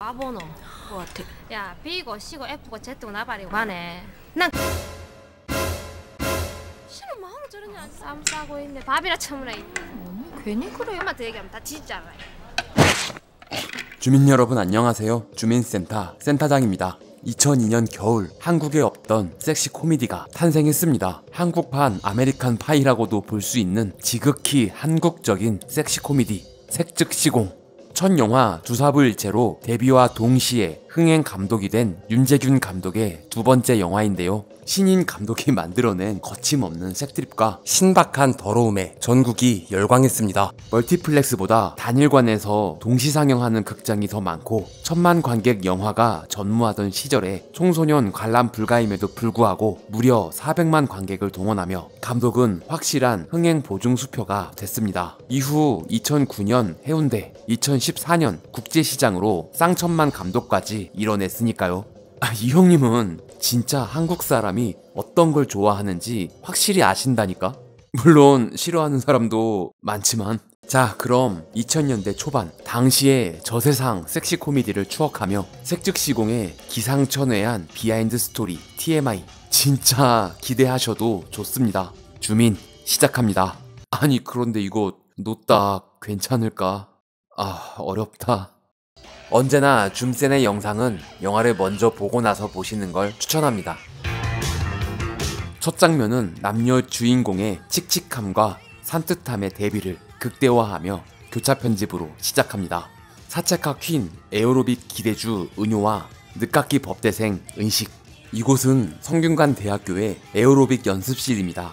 바보노 뭐 같아. 야 B고 C고 F고 Z고 나발이고 마네. 난 씨는 마음으로 저러냐. 쌈 싸고 있네. 밥이라 처먹나. 괜히 그래. 엄마한테 얘기하면 다 진짜라. 주민 여러분 안녕하세요. 주민센터 센터장입니다. 2002년 겨울 한국에 없던 섹시 코미디가 탄생했습니다. 한국판 아메리칸 파이라고도 볼 수 있는 지극히 한국적인 섹시 코미디 색즉시공. 첫 영화 두사부일체로 데뷔와 동시에 흥행 감독이 된 윤재균 감독의 두 번째 영화인데요. 신인 감독이 만들어낸 거침없는 색드립과 신박한 더러움에 전국이 열광했습니다. 멀티플렉스보다 단일관에서 동시 상영하는 극장이 더 많고 1000만 관객 영화가 전무하던 시절에 청소년 관람 불가임에도 불구하고 무려 400만 관객을 동원하며 감독은 확실한 흥행 보증 수표가 됐습니다. 이후 2009년 해운대, 2014년 국제시장으로 쌍천만 감독까지 이뤄냈으니까요. 이 형님은 진짜 한국 사람이 어떤 걸 좋아하는지 확실히 아신다니까? 물론 싫어하는 사람도 많지만. 자, 그럼 2000년대 초반 당시의 저세상 섹시 코미디를 추억하며 색즉시공의 기상천외한 비하인드 스토리 TMI 진짜 기대하셔도 좋습니다. 주민 시작합니다. 아니 그런데 이거 노딱 괜찮을까? 어렵다. 언제나 줌센의 영상은 영화를 먼저 보고 나서 보시는 걸 추천합니다. 첫 장면은 남녀 주인공의 칙칙함과 산뜻함의 대비를 극대화하며 교차 편집으로 시작합니다. 사채카 퀸, 에어로빅 기대주 은효와 늦깎이 법대생 은식. 이곳은 성균관 대학교의 에어로빅 연습실입니다.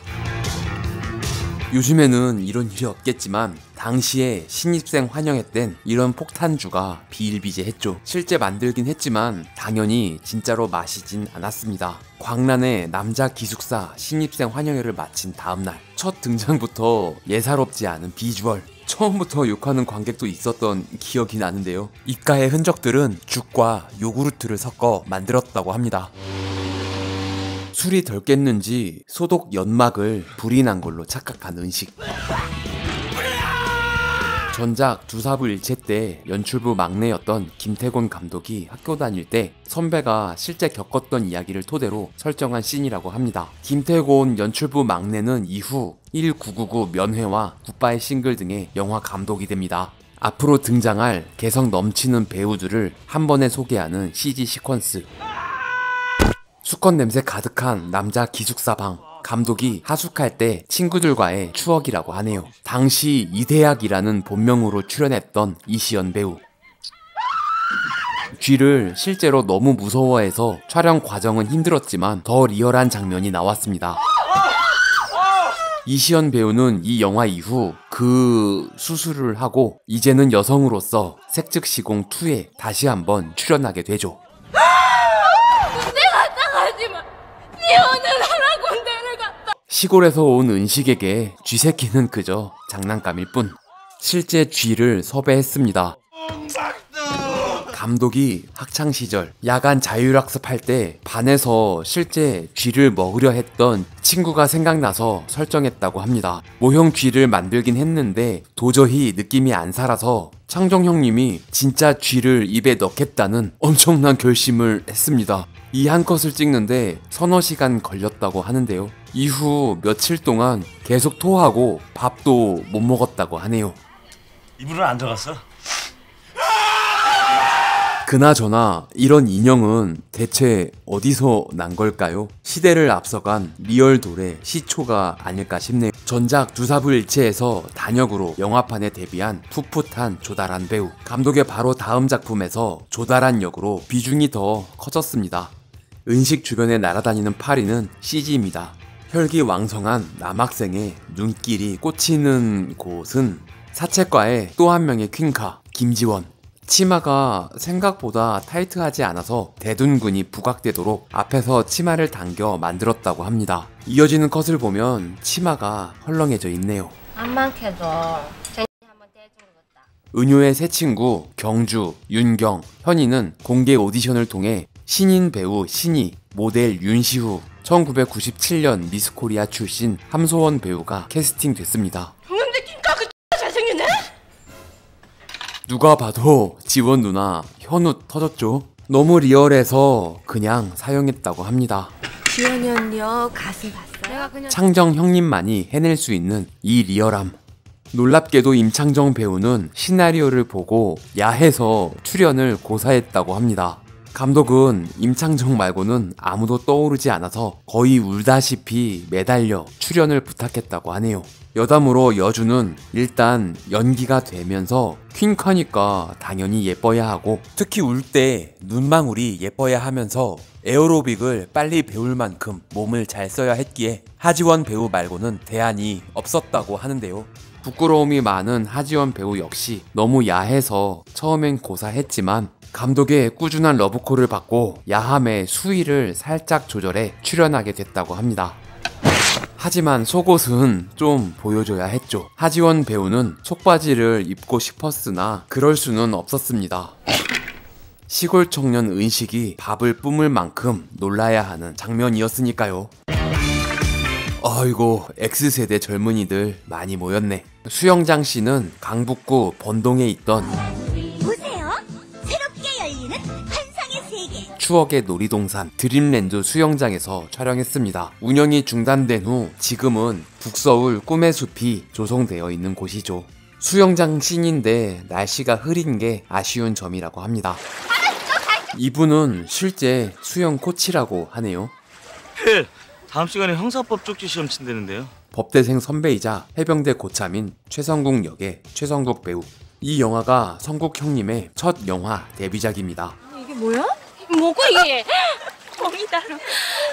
요즘에는 이런 일이 없겠지만 당시에 신입생 환영회 땐 이런 폭탄주가 비일비재했죠. 실제 만들긴 했지만 당연히 진짜로 마시진 않았습니다. 광란의 남자 기숙사 신입생 환영회를 마친 다음날 첫 등장부터 예사롭지 않은 비주얼, 처음부터 욕하는 관객도 있었던 기억이 나는데요. 입가의 흔적들은 죽과 요구르트를 섞어 만들었다고 합니다. 술이 덜 깼는지 소독 연막을 불이 난 걸로 착각한 은식. 전작 두사부일체 때 연출부 막내였던 김태곤 감독이 학교 다닐 때 선배가 실제 겪었던 이야기를 토대로 설정한 씬이라고 합니다. 김태곤 연출부 막내는 이후 1999 면회와 굿바이 싱글 등의 영화 감독이 됩니다. 앞으로 등장할 개성 넘치는 배우들을 한 번에 소개하는 CG 시퀀스. 수컷 냄새 가득한 남자 기숙사 방. 감독이 하숙할 때 친구들과의 추억이라고 하네요. 당시 이대학이라는 본명으로 출연했던 이시연 배우. 쥐를 실제로 너무 무서워해서 촬영 과정은 힘들었지만 더 리얼한 장면이 나왔습니다. 이시연 배우는 이 영화 이후 그 수술을 하고 이제는 여성으로서 색즉시공 2에 다시 한번 출연하게 되죠. 시골에서 온 은식에게 쥐새끼는 그저 장난감일 뿐. 실제 쥐를 섭외했습니다. 감독이 학창시절 야간 자율학습할 때 반에서 실제 쥐를 먹으려 했던 친구가 생각나서 설정했다고 합니다. 모형 쥐를 만들긴 했는데 도저히 느낌이 안 살아서 창정 형님이 진짜 쥐를 입에 넣겠다는 엄청난 결심을 했습니다. 이 한 컷을 찍는데 서너 시간 걸렸다고 하는데요. 이후 며칠 동안 계속 토하고 밥도 못 먹었다고 하네요. 이불은 안 들어갔어? 그나저나 이런 인형은 대체 어디서 난 걸까요? 시대를 앞서간 리얼돌의 시초가 아닐까 싶네요. 전작 두사부일체에서 단역으로 영화판에 데뷔한 풋풋한 조달한 배우. 감독의 바로 다음 작품에서 조달한 역으로 비중이 더 커졌습니다. 은식 주변에 날아다니는 파리는 CG입니다. 혈기왕성한 남학생의 눈길이 꽂히는 곳은 사채과의 또 한 명의 퀸카 김지원. 치마가 생각보다 타이트하지 않아서 대둔근이 부각되도록 앞에서 치마를 당겨 만들었다고 합니다. 이어지는 컷을 보면 치마가 헐렁해져 있네요. 암만 캐도 쟁이 한번 대주겠다. 은효의 새 친구 경주, 윤경, 현이는 공개 오디션을 통해 신인 배우 신이, 모델 윤시후, 1997년 미스코리아 출신 함소원 배우가 캐스팅됐습니다. 근데 진짜 그 잘생겼네? 누가 봐도 지원 누나 현우 터졌죠. 너무 리얼해서 그냥 사용했다고 합니다. 지원이 언니요 가슴 봤어요? 내가 그냥 창정 형님만이 해낼 수 있는 이 리얼함. 놀랍게도 임창정 배우는 시나리오를 보고 야해서 출연을 고사했다고 합니다. 감독은 임창정 말고는 아무도 떠오르지 않아서 거의 울다시피 매달려 출연을 부탁했다고 하네요. 여담으로 여주는 일단 연기가 되면서 퀸카니까 당연히 예뻐야 하고, 특히 울 때 눈망울이 예뻐야 하면서 에어로빅을 빨리 배울 만큼 몸을 잘 써야 했기에 하지원 배우 말고는 대안이 없었다고 하는데요. 부끄러움이 많은 하지원 배우 역시 너무 야해서 처음엔 고사했지만 감독의 꾸준한 러브콜을 받고 야함의 수위를 살짝 조절해 출연하게 됐다고 합니다. 하지만 속옷은 좀 보여줘야 했죠. 하지원 배우는 속바지를 입고 싶었으나 그럴 수는 없었습니다. 시골 청년 은식이 밥을 뿜을 만큼 놀라야 하는 장면이었으니까요. 아이고, X세대 젊은이들 많이 모였네. 수영장 씨는 강북구 번동에 있던 보세요. 새롭게 열리는 환상의 세계. 추억의 놀이동산 드림랜드 수영장에서 촬영했습니다. 운영이 중단된 후 지금은 북서울 꿈의 숲이 조성되어 있는 곳이죠. 수영장 씬인데 날씨가 흐린 게 아쉬운 점이라고 합니다. 이분은 실제 수영 코치라고 하네요. 다음 시간에 형사법 쪽지 시험 친다는데요. 법대생 선배이자 해병대 고참인 최성국 역의 최성국 배우. 이 영화가 성국 형님의 첫 영화 데뷔작입니다. 이게 뭐야? 뭐고 이게? 거미다로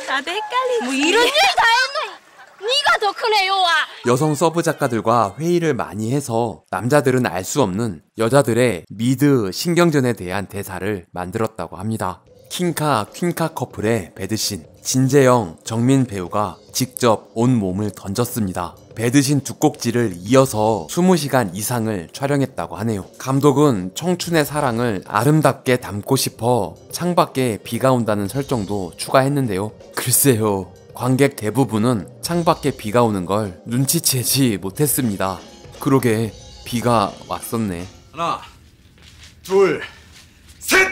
나도 헷갈리지. 뭐 이런 일 다 했노? 네가 더 크네 요아. 여성 서브 작가들과 회의를 많이 해서 남자들은 알 수 없는 여자들의 미드 신경전에 대한 대사를 만들었다고 합니다. 킹카 퀸카 커플의 배드신, 진재영, 정민 배우가 직접 온 몸을 던졌습니다. 배드신 두 꼭지를 이어서 20시간 이상을 촬영했다고 하네요. 감독은 청춘의 사랑을 아름답게 담고 싶어 창밖에 비가 온다는 설정도 추가했는데요. 글쎄요, 관객 대부분은 창밖에 비가 오는 걸 눈치채지 못했습니다. 그러게 비가 왔었네. 하나, 둘, 셋!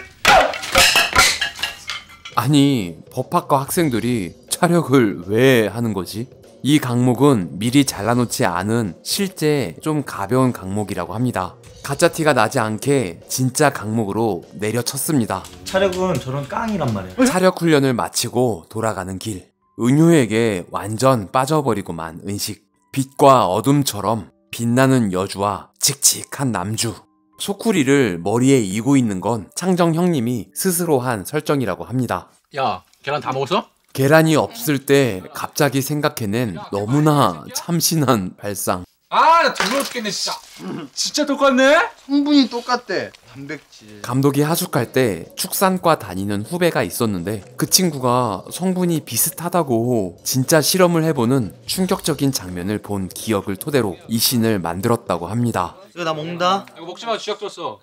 아니, 법학과 학생들이 촬영을 왜 하는 거지? 이 강목은 미리 잘라놓지 않은 실제 좀 가벼운 강목이라고 합니다. 가짜 티가 나지 않게 진짜 강목으로 내려쳤습니다. 차력은 저런 깡이란 말이야. 차력 훈련을 마치고 돌아가는 길. 은효에게 완전 빠져버리고만 은식. 빛과 어둠처럼 빛나는 여주와 칙칙한 남주. 소쿠리를 머리에 이고 있는 건 창정 형님이 스스로 한 설정이라고 합니다. 야, 계란 다 먹었어? 계란이 없을 때 갑자기 생각해낸 너무나 참신한 발상. 아, 나 더러워 죽겠네 진짜. 진짜 똑같네? 성분이 똑같대. 단백질. 감독이 하숙할 때 축산과 다니는 후배가 있었는데 그 친구가 성분이 비슷하다고 진짜 실험을 해보는 충격적인 장면을 본 기억을 토대로 이 씬을 만들었다고 합니다. 이거 나 먹는다. 이거 먹지 마, 쥐약 줬어.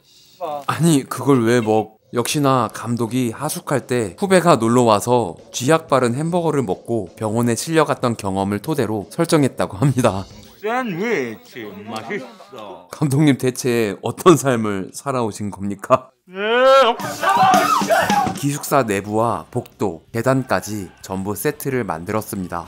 아니, 그걸 왜 먹... 역시나 감독이 하숙할 때 후배가 놀러와서 쥐약 바른 햄버거를 먹고 병원에 실려갔던 경험을 토대로 설정했다고 합니다. 샌드위치 맛있어. 감독님 대체 어떤 삶을 살아오신 겁니까? 기숙사 내부와 복도, 계단까지 전부 세트를 만들었습니다.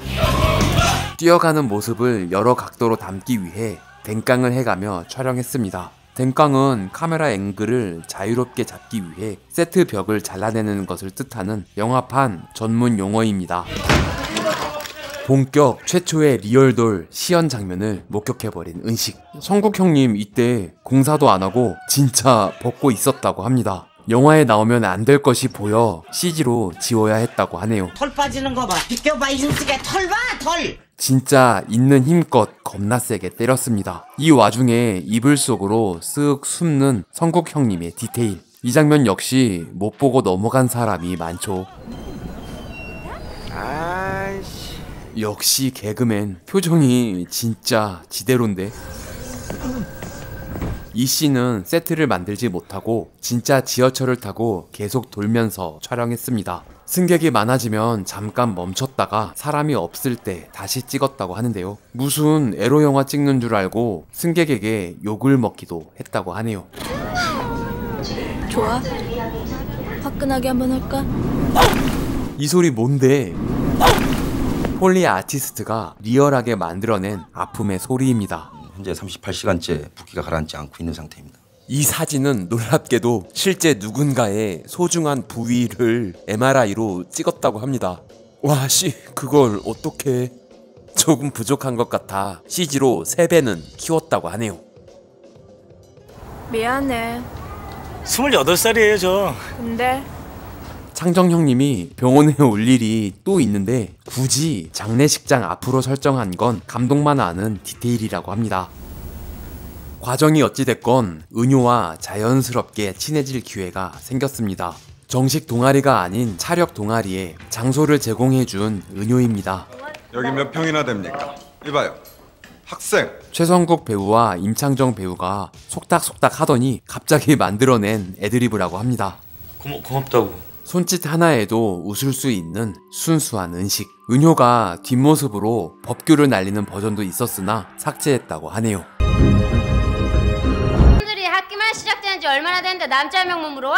뛰어가는 모습을 여러 각도로 담기 위해 댕깡을 해가며 촬영했습니다. 댕깡은 카메라 앵글을 자유롭게 잡기 위해 세트 벽을 잘라내는 것을 뜻하는 영화판 전문 용어입니다. 본격 최초의 리얼돌 시연 장면을 목격해버린 은식. 성국 형님 이때 공사도 안 하고 진짜 벗고 있었다고 합니다. 영화에 나오면 안 될 것이 보여 CG로 지워야 했다고 하네요. 털 빠지는 거 봐. 비껴봐 이승식의 털 봐, 털. 진짜 있는 힘껏 겁나 세게 때렸습니다. 이 와중에 이불 속으로 쓱 숨는 성국 형님의 디테일. 이 장면 역시 못 보고 넘어간 사람이 많죠. 역시 개그맨. 표정이 진짜 지대로인데. 이 씬은 세트를 만들지 못하고 진짜 지하철을 타고 계속 돌면서 촬영했습니다. 승객이 많아지면 잠깐 멈췄다가 사람이 없을 때 다시 찍었다고 하는데요. 무슨 에로 영화 찍는 줄 알고 승객에게 욕을 먹기도 했다고 하네요. 좋아. 화끈하게 한번 할까? 이 소리 뭔데? 폴리 아티스트가 리얼하게 만들어낸 아픔의 소리입니다. 현재 38시간째 붓기가 가라앉지 않고 있는 상태입니다. 이 사진은 놀랍게도 실제 누군가의 소중한 부위를 MRI로 찍었다고 합니다. 와 씨, 그걸 어떻게? 조금 부족한 것 같아 CG로 3배는 키웠다고 하네요. 미안해. 28살이에요 저. 근데 창정 형님이 병원에 올 일이 또 있는데 굳이 장례식장 앞으로 설정한 건 감독만 아는 디테일이라고 합니다. 과정이 어찌됐건 은효와 자연스럽게 친해질 기회가 생겼습니다. 정식 동아리가 아닌 차력 동아리에 장소를 제공해준 은효입니다. 여기 몇 평이나 됩니까? 이봐요, 학생. 최성국 배우와 임창정 배우가 속닥속닥 하더니 갑자기 만들어낸 애드리브라고 합니다. 고맙다고. 손짓 하나에도 웃을 수 있는 순수한 은식. 은효가 뒷모습으로 법규를 날리는 버전도 있었으나 삭제했다고 하네요. 사람들이 학기만 시작된 지 얼마나 됐는데 남자 한 명만 물어와?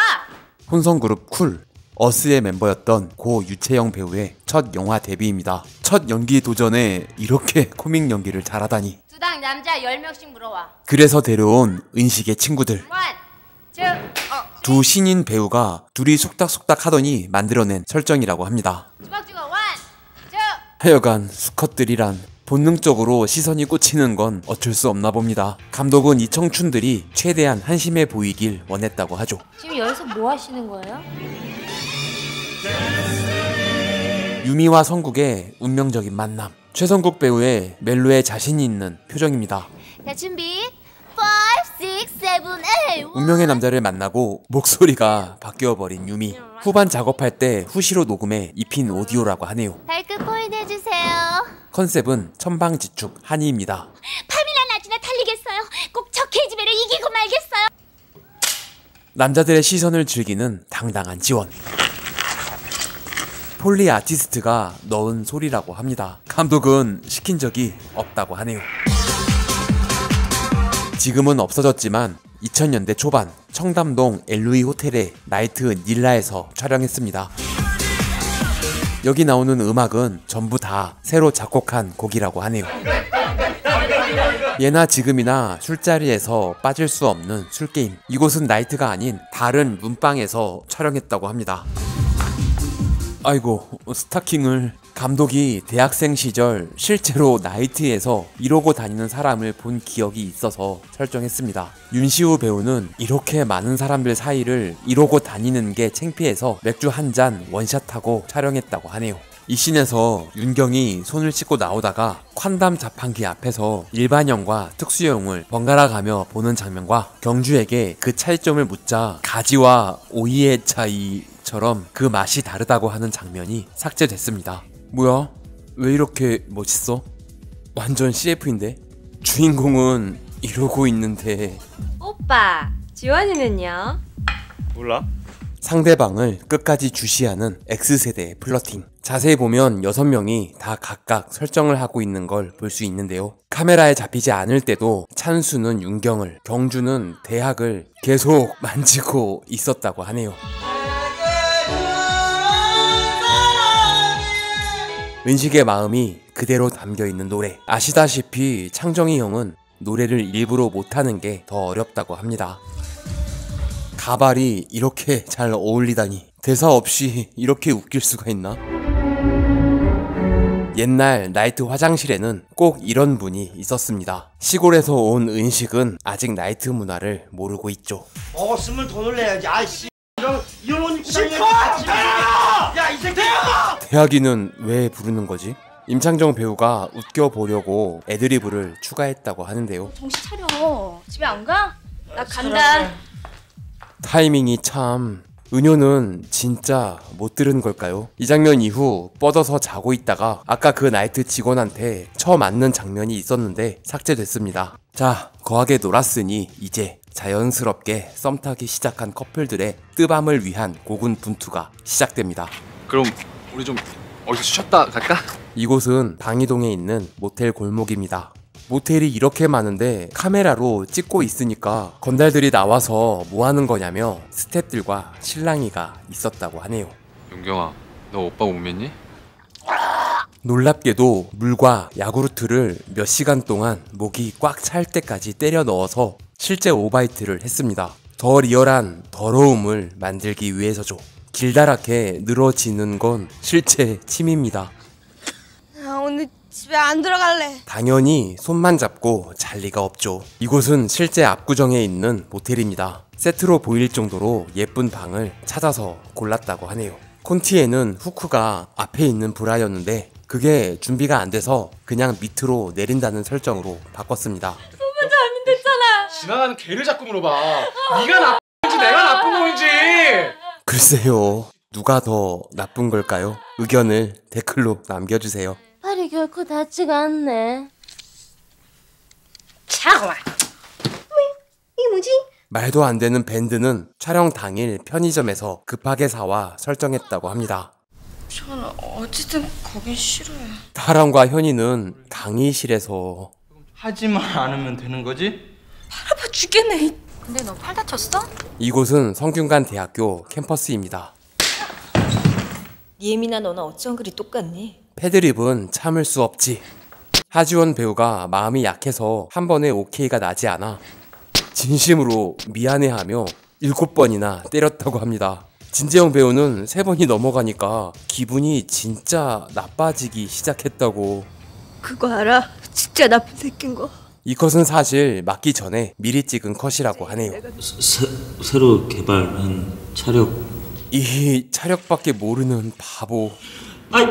혼성그룹 쿨, 어스의 멤버였던 고 유채영 배우의 첫 영화 데뷔입니다. 첫 연기 도전에 이렇게 코믹 연기를 잘하다니. 수당 남자 10명씩 물어와. 그래서 데려온 은식의 친구들. 두 신인 배우가 둘이 속닥속닥 하더니 만들어낸 설정이라고 합니다. 주먹 주고 1, 2. 하여간 수컷들이란 본능적으로 시선이 꽂히는 건 어쩔 수 없나 봅니다. 감독은 이 청춘들이 최대한 한심해 보이길 원했다고 하죠. 지금 여기서 뭐 하시는 거예요? 유미와 성국의 운명적인 만남. 최성국 배우의 멜로에 자신이 있는 표정입니다. 자 준비 5, 6, 7, 8. 운명의 남자를 만나고 목소리가 바뀌어버린 유미. 후반 작업할 때 후시로 녹음해 입힌 오디오라고 하네요. 발끝 포인트 해주세요. 컨셉은 천방지축 한이입니다. 파밀라 나지나 달리겠어요. 꼭 저 계집애를 이기고 말겠어요. 남자들의 시선을 즐기는 당당한 지원. 폴리 아티스트가 넣은 소리라고 합니다. 감독은 시킨 적이 없다고 하네요. 지금은 없어졌지만 2000년대 초반 청담동 엘루이 호텔의 나이트 닐라에서 촬영했습니다. 여기 나오는 음악은 전부 다 새로 작곡한 곡이라고 하네요. 예나 지금이나 술자리에서 빠질 수 없는 술게임. 이곳은 나이트가 아닌 다른 문방에서 촬영했다고 합니다. 아이고, 스타킹을. 감독이 대학생 시절 실제로 나이트에서 이러고 다니는 사람을 본 기억이 있어서 설정했습니다. 윤시우 배우는 이렇게 많은 사람들 사이를 이러고 다니는 게 창피해서 맥주 한 잔 원샷하고 촬영했다고 하네요. 이 씬에서 윤경이 손을 씻고 나오다가 콴담 자판기 앞에서 일반형과 특수형을 번갈아 가며 보는 장면과 경주에게 그 차이점을 묻자 가지와 오이의 차이처럼 그 맛이 다르다고 하는 장면이 삭제됐습니다. 뭐야? 왜 이렇게 멋있어? 완전 CF인데? 주인공은 이러고 있는데. 오빠, 지원이는요? 몰라? 상대방을 끝까지 주시하는 X세대의 플러팅. 자세히 보면 6명이 다 각각 설정을 하고 있는 걸 볼 수 있는데요. 카메라에 잡히지 않을 때도 찬수는 윤경을, 경주는 대학을 계속 만지고 있었다고 하네요. 은식의 마음이 그대로 담겨있는 노래. 아시다시피 창정이 형은 노래를 일부러 못하는 게 더 어렵다고 합니다. 가발이 이렇게 잘 어울리다니. 대사 없이 이렇게 웃길 수가 있나? 옛날 나이트 화장실에는 꼭 이런 분이 있었습니다. 시골에서 온 은식은 아직 나이트 문화를 모르고 있죠. 먹었으면 돈을 내야지. 아이씨. 이런 옷 입고 다니는 야, 이 새끼! 대학이는 왜 부르는 거지? 임창정 배우가 웃겨보려고 애드리브를 추가했다고 하는데요. 정신 차려. 집에 안 가? 나 간다. 타이밍이 참... 은효는 진짜 못 들은 걸까요? 이 장면 이후 뻗어서 자고 있다가 아까 그 나이트 직원한테 처맞는 장면이 있었는데 삭제됐습니다. 자, 거하게 놀았으니 이제 자연스럽게 썸 타기 시작한 커플들의 뜨밤을 위한 고군분투가 시작됩니다. 그럼 우리 좀 어디서 쉬었다 갈까? 이곳은 방이동에 있는 모텔 골목입니다. 모텔이 이렇게 많은데 카메라로 찍고 있으니까 건달들이 나와서 뭐 하는 거냐며 스태프들과 실랑이가 있었다고 하네요. 용경아, 너 오빠 못 믿니? 놀랍게도 물과 야구르트를 몇 시간 동안 목이 꽉 찰 때까지 때려 넣어서 실제 오바이트를 했습니다. 더 리얼한 더러움을 만들기 위해서죠. 길다랗게 늘어지는 건 실제 침입니다. 오늘 집에 안 들어갈래. 당연히 손만 잡고 잘 리가 없죠. 이곳은 실제 압구정에 있는 모텔입니다. 세트로 보일 정도로 예쁜 방을 찾아서 골랐다고 하네요. 콘티에는 후크가 앞에 있는 브라였는데 그게 준비가 안 돼서 그냥 밑으로 내린다는 설정으로 바꿨습니다. 손만 잡으면 됐잖아. 지나가는 개를 자꾸 물어봐. 네가 나쁜 건지 내가 나쁜 건지. 글쎄요, 누가 더 나쁜 걸까요? 의견을 댓글로 남겨주세요. 팔이 결코 닿지가 않네. 잠깐만. 이게 뭐지? 말도 안 되는 밴드는 촬영 당일 편의점에서 급하게 사와 설정했다고 합니다. 저는 어쨌든 거긴 싫어요. 타랑과 현이는 강의실에서 하지만 않으면 되는 거지? 아파 죽겠네. 근데 너 팔 다쳤어? 이곳은 성균관 대학교 캠퍼스입니다. 예민한 너는 어쩜 그리 똑같니? 패드립은 참을 수 없지. 하지원 배우가 마음이 약해서 한 번에 오케이가 나지 않아 진심으로 미안해하며 7번이나 때렸다고 합니다. 진재영 배우는 3번이 넘어가니까 기분이 진짜 나빠지기 시작했다고. 그거 알아? 진짜 나쁜 새끼인 거. 이 컷은 사실 맞기 전에 미리 찍은 컷이라고 하네요. 새로 개발한 차력. 이 차력밖에 모르는 바보. 아이.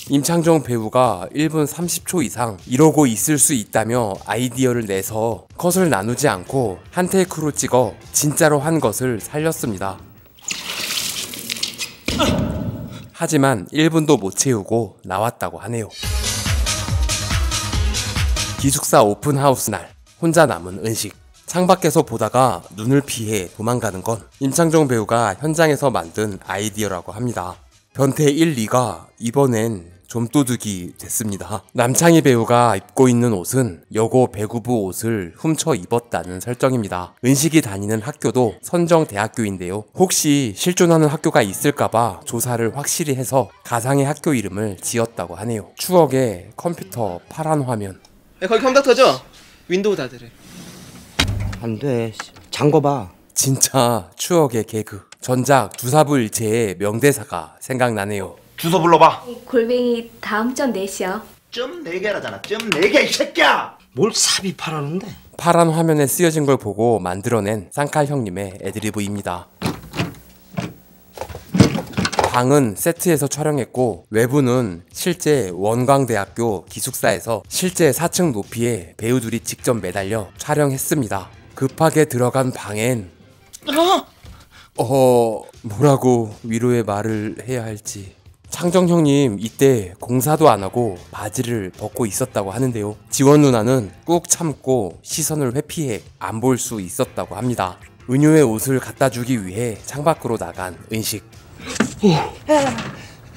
임창정 배우가 1분 30초 이상 이러고 있을 수 있다며 아이디어를 내서 컷을 나누지 않고 한 테이크로 찍어 진짜로 한 것을 살렸습니다. 하지만 1분도 못 채우고 나왔다고 하네요. 기숙사 오픈하우스 날 혼자 남은 은식. 창밖에서 보다가 눈을 피해 도망가는 건 임창정 배우가 현장에서 만든 아이디어라고 합니다. 변태 1, 2가 이번엔 좀도둑이 됐습니다. 남창희 배우가 입고 있는 옷은 여고 배구부 옷을 훔쳐 입었다는 설정입니다. 은식이 다니는 학교도 선정대학교인데요. 혹시 실존하는 학교가 있을까봐 조사를 확실히 해서 가상의 학교 이름을 지었다고 하네요. 추억의 컴퓨터 파란 화면. 야, 거기 컴퓨터죠? 윈도우 닫으래. 안 돼. 잠궈봐. 진짜 추억의 개그. 전작 두사부일체의 명대사가 생각나네요. 주소 불러봐. 골뱅이 다음 점 4시요. 점 4개라잖아. 점 4개 이 새끼야. 뭘 삽입하라는데? 파란 화면에 쓰여진 걸 보고 만들어낸 쌍칼 형님의 애드리브입니다. 방은 세트에서 촬영했고 외부는 실제 원광대학교 기숙사에서 실제 4층 높이에 배우들이 직접 매달려 촬영했습니다. 급하게 들어간 방엔 뭐라고 위로의 말을 해야 할지. 창정 형님 이때 공사도 안 하고 바지를 벗고 있었다고 하는데요. 지원 누나는 꾹 참고 시선을 회피해 안 볼 수 있었다고 합니다. 은유의 옷을 갖다 주기 위해 창밖으로 나간 은식.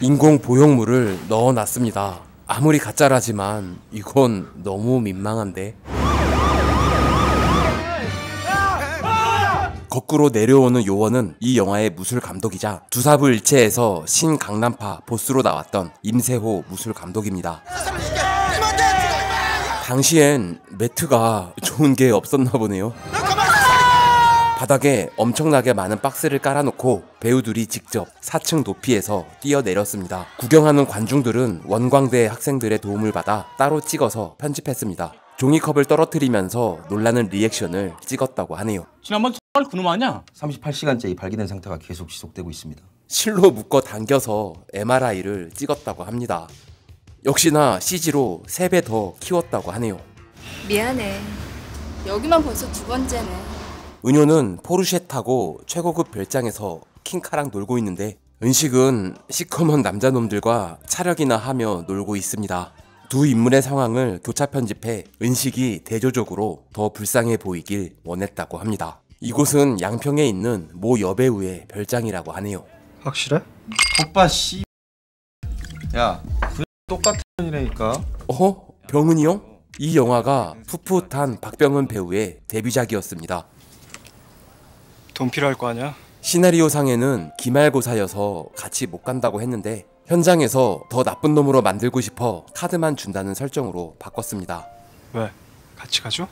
인공 보형물을 넣어놨습니다. 아무리 가짜라지만 이건 너무 민망한데. 거꾸로 내려오는 요원은 이 영화의 무술 감독이자 두사부일체에서 신강남파 보스로 나왔던 임세호 무술 감독입니다. 당시엔 매트가 좋은 게 없었나 보네요. 바닥에 엄청나게 많은 박스를 깔아놓고 배우들이 직접 4층 높이에서 뛰어내렸습니다. 구경하는 관중들은 원광대 학생들의 도움을 받아 따로 찍어서 편집했습니다. 종이컵을 떨어뜨리면서 놀라는 리액션을 찍었다고 하네요. 지난번 정말 그놈 아니야? 38시간째 이 발기된 상태가 계속 지속되고 있습니다. 실로 묶어 당겨서 MRI를 찍었다고 합니다. 역시나 CG로 3배 더 키웠다고 하네요. 미안해. 여기만 벌써 2번째네. 은효는 포르쉐 타고 최고급 별장에서 킹카랑 놀고 있는데 은식은 시커먼 남자놈들과 차력이나 하며 놀고 있습니다. 두 인물의 상황을 교차 편집해 은식이 대조적으로 더 불쌍해 보이길 원했다고 합니다. 이곳은 양평에 있는 모 여배우의 별장이라고 하네요. 확실해? 오빠 씨. 야, 그 똑같은 년이라니까. 어허? 병은이 형? 이 영화가 풋풋한 박병은 배우의 데뷔작이었습니다. 돈 필요할 거 아니야? 시나리오상에는 기말고사여서 같이 못 간다고 했는데 현장에서 더 나쁜 놈으로 만들고 싶어 카드만 준다는 설정으로 바꿨습니다. 왜? 같이 가죠?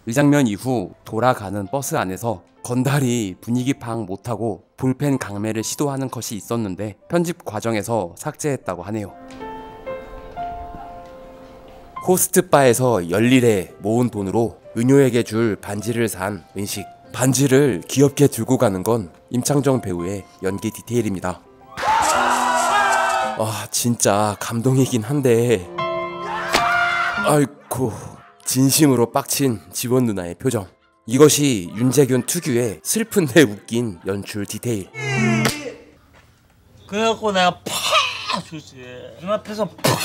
이 장면 이후 돌아가는 버스 안에서 건달이 분위기 파악 못하고 볼펜 강매를 시도하는 컷이 있었는데 편집 과정에서 삭제했다고 하네요. 호스트바에서 열일에 모은 돈으로 은효에게 줄 반지를 산 은식. 반지를 귀엽게 들고 가는 건 임창정 배우의 연기 디테일입니다. 진짜 감동이긴 한데 아이고, 진심으로 빡친 지원 누나의 표정. 이것이 윤재균 특유의 슬픈데 웃긴 연출 디테일. 그래갖고 내가 팍 줬지. 눈앞에서 팍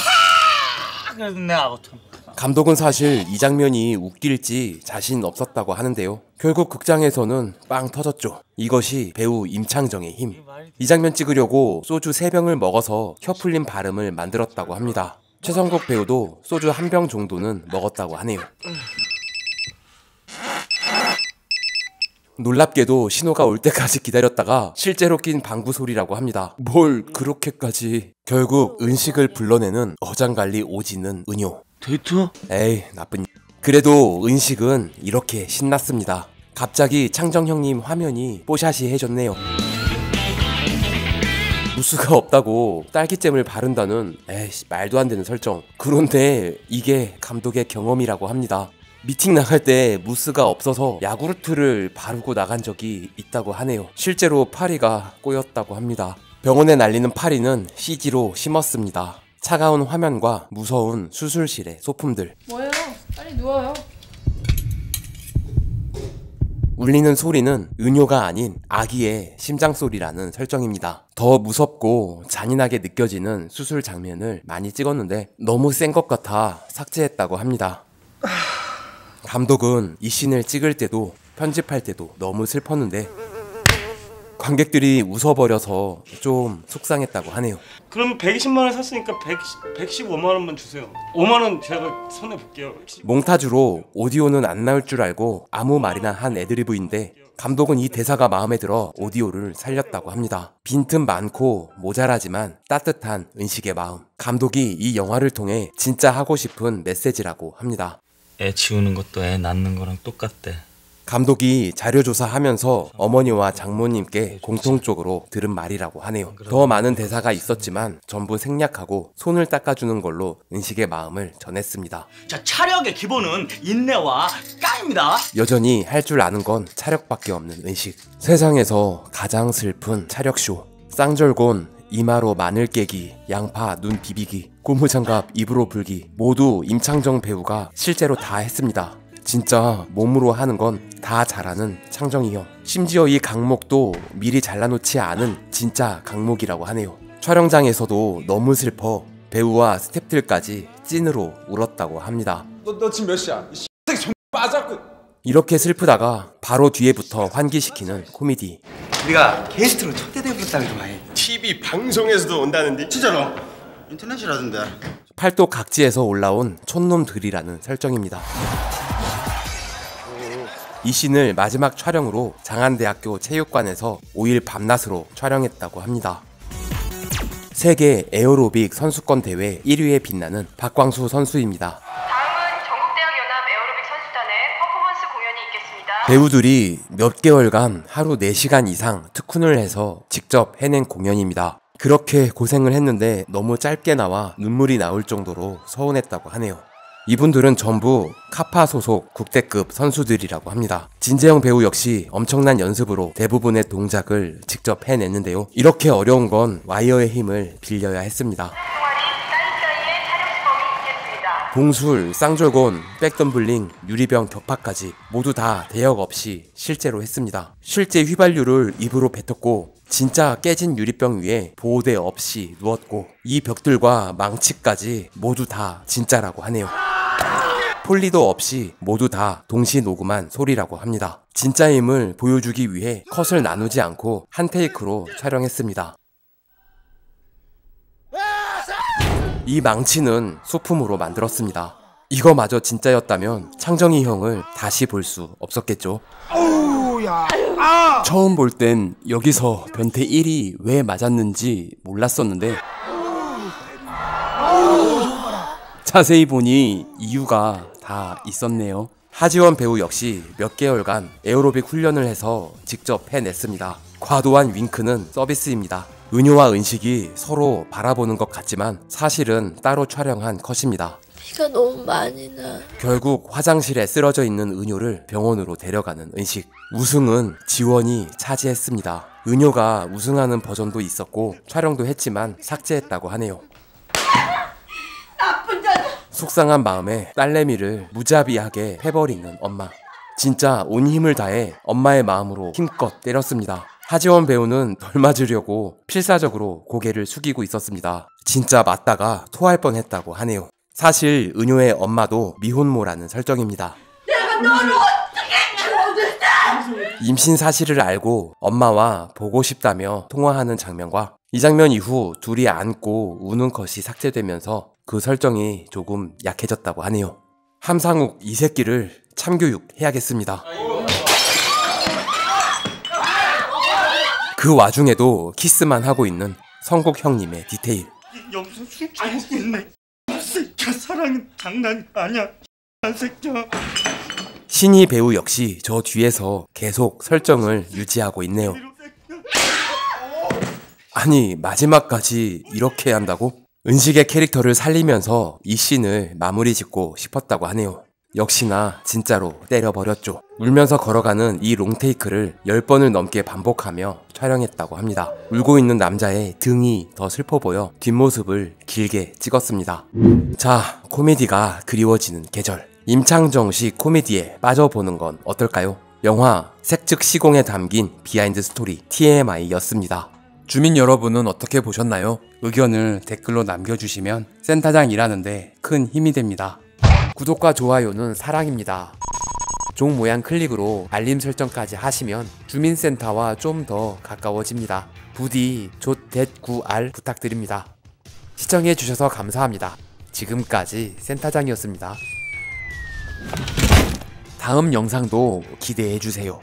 그래도 내가 참. 감독은 사실 이 장면이 웃길지 자신 없었다고 하는데요. 결국 극장에서는 빵 터졌죠. 이것이 배우 임창정의 힘. 이 장면 찍으려고 소주 3병을 먹어서 혀 풀린 발음을 만들었다고 합니다. 최성국 배우도 소주 1병 정도는 먹었다고 하네요. 놀랍게도 신호가 올 때까지 기다렸다가 실제로 낀 방구 소리라고 합니다. 뭘 그렇게까지. 결국 은식을 불러내는 어장관리 오지는 은효. 데이트? 에이, 나쁜. 그래도 은식은 이렇게 신났습니다. 갑자기 창정 형님 화면이 뽀샤시 해졌네요. 무스가 없다고 딸기잼을 바른다는 에이씨, 말도 안 되는 설정. 그런데 이게 감독의 경험이라고 합니다. 미팅 나갈 때 무스가 없어서 야구르트를 바르고 나간 적이 있다고 하네요. 실제로 파리가 꼬였다고 합니다. 병원에 날리는 파리는 CG로 심었습니다. 차가운 화면과 무서운 수술실의 소품들. 뭐예요? 빨리 누워요. 울리는 소리는 은효가 아닌 아기의 심장소리라는 설정입니다. 더 무섭고 잔인하게 느껴지는 수술 장면을 많이 찍었는데 너무 센 것 같아 삭제했다고 합니다. 감독은 이 씬을 찍을 때도 편집할 때도 너무 슬펐는데 관객들이 웃어버려서 좀 속상했다고 하네요. 그럼 120만 원 샀으니까 115만 원만 주세요. 5만 원 제가 손해 볼게요. 몽타주로 오디오는 안 나올 줄 알고 아무 말이나 한 애드리브인데 감독은 이 대사가 마음에 들어 오디오를 살렸다고 합니다. 빈틈 많고 모자라지만 따뜻한 은식의 마음. 감독이 이 영화를 통해 진짜 하고 싶은 메시지라고 합니다. 애 지우는 것도 애 낳는 거랑 똑같대. 감독이 자료조사하면서 어머니와 장모님께 공통적으로 들은 말이라고 하네요. 더 많은 대사가 있었지만 전부 생략하고 손을 닦아주는 걸로 은식의 마음을 전했습니다. 자, 촬영의 기본은 인내와 깡입니다. 여전히 할 줄 아는 건 차력밖에 없는 은식. 세상에서 가장 슬픈 차력쇼. 쌍절곤, 이마로 마늘 깨기, 양파 눈 비비기, 고무장갑 입으로 불기 모두 임창정 배우가 실제로 다 했습니다. 진짜 몸으로 하는 건 다 잘하는 창정이 형. 심지어 이 강목도 미리 잘라놓지 않은 진짜 강목이라고 하네요. 촬영장에서도 너무 슬퍼 배우와 스태프들까지 찐으로 울었다고 합니다. 너 지금 몇 시야? 이 새끼 좀 빠졌고. 이렇게 슬프다가 바로 뒤에부터 환기시키는 코미디. 우리가 게스트로 초대돼버렸다는 거 많이. TV 방송에서도 온다는데. 진짜로? 인터넷이라던데. 팔도 각지에서 올라온 촌놈들이라는 설정입니다. 이 씬을 마지막 촬영으로 장안대학교 체육관에서 5일 밤낮으로 촬영했다고 합니다. 세계 에어로빅 선수권 대회 1위에 빛나는 박광수 선수입니다. 다음은 전국대학연합 에어로빅 선수단의 퍼포먼스 공연이 있겠습니다. 배우들이 몇 개월간 하루 4시간 이상 특훈을 해서 직접 해낸 공연입니다. 그렇게 고생을 했는데 너무 짧게 나와 눈물이 나올 정도로 서운했다고 하네요. 이분들은 전부 카파 소속 국대급 선수들이라고 합니다. 진재영 배우 역시 엄청난 연습으로 대부분의 동작을 직접 해냈는데요. 이렇게 어려운 건 와이어의 힘을 빌려야 했습니다. 봉술, 쌍절곤, 백덤블링, 유리병 격파까지 모두 다 대역 없이 실제로 했습니다. 실제 휘발유를 입으로 뱉었고 진짜 깨진 유리병 위에 보호대 없이 누웠고 이 벽들과 망치까지 모두 다 진짜라고 하네요. 폴리도 없이 모두 다 동시 녹음한 소리라고 합니다. 진짜임을 보여주기 위해 컷을 나누지 않고 한 테이크로 촬영했습니다. 이 망치는 소품으로 만들었습니다. 이거마저 진짜였다면 창정이 형을 다시 볼 수 없었겠죠. 처음 볼 땐 여기서 변태 1이 왜 맞았는지 몰랐었는데 자세히 보니 이유가 다 있었네요. 하지원 배우 역시 몇 개월간 에어로빅 훈련을 해서 직접 해냈습니다. 과도한 윙크는 서비스입니다. 은효와 은식이 서로 바라보는 것 같지만 사실은 따로 촬영한 컷입니다. 피가 너무 많이 나. 결국 화장실에 쓰러져 있는 은효를 병원으로 데려가는 은식. 우승은 지원이 차지했습니다. 은효가 우승하는 버전도 있었고 촬영도 했지만 삭제했다고 하네요. 속상한 마음에 딸내미를 무자비하게 해버리는 엄마. 진짜 온 힘을 다해 엄마의 마음으로 힘껏 때렸습니다. 하지원 배우는 덜 맞으려고 필사적으로 고개를 숙이고 있었습니다. 진짜 맞다가 토할 뻔했다고 하네요. 사실 은효의 엄마도 미혼모라는 설정입니다. 내가 너를 어떻게 키워줬다! 임신 사실을 알고 엄마와 보고 싶다며 통화하는 장면과 이 장면 이후 둘이 안고 우는 컷이 삭제되면서 그 설정이 조금 약해졌다고 하네요. 함상욱 이 새끼를 참교육 해야겠습니다. 그 와중에도 키스만 하고 있는 성국 형님의 디테일. 여기서 술 취하고 있네. 이 새끼야, 사랑은 장난이 아니야. 이 새끼야. 신희 배우 역시 저 뒤에서 계속 설정을 유지하고 있네요. 아니 마지막까지 이렇게 한다고? 은식의 캐릭터를 살리면서 이 씬을 마무리 짓고 싶었다고 하네요. 역시나 진짜로 때려버렸죠. 울면서 걸어가는 이 롱테이크를 10번을 넘게 반복하며 촬영했다고 합니다. 울고 있는 남자의 등이 더 슬퍼 보여 뒷모습을 길게 찍었습니다. 자, 코미디가 그리워지는 계절. 임창정식 코미디에 빠져보는 건 어떨까요? 영화 색즉 시공에 담긴 비하인드 스토리 TMI였습니다. 주민 여러분은 어떻게 보셨나요? 의견을 댓글로 남겨주시면 센터장 일하는데 큰 힘이 됩니다. 구독과 좋아요는 사랑입니다. 종 모양 클릭으로 알림 설정까지 하시면 주민센터와 좀 더 가까워집니다. 부디 조.9R 부탁드립니다. 시청해주셔서 감사합니다. 지금까지 센터장이었습니다. 다음 영상도 기대해주세요.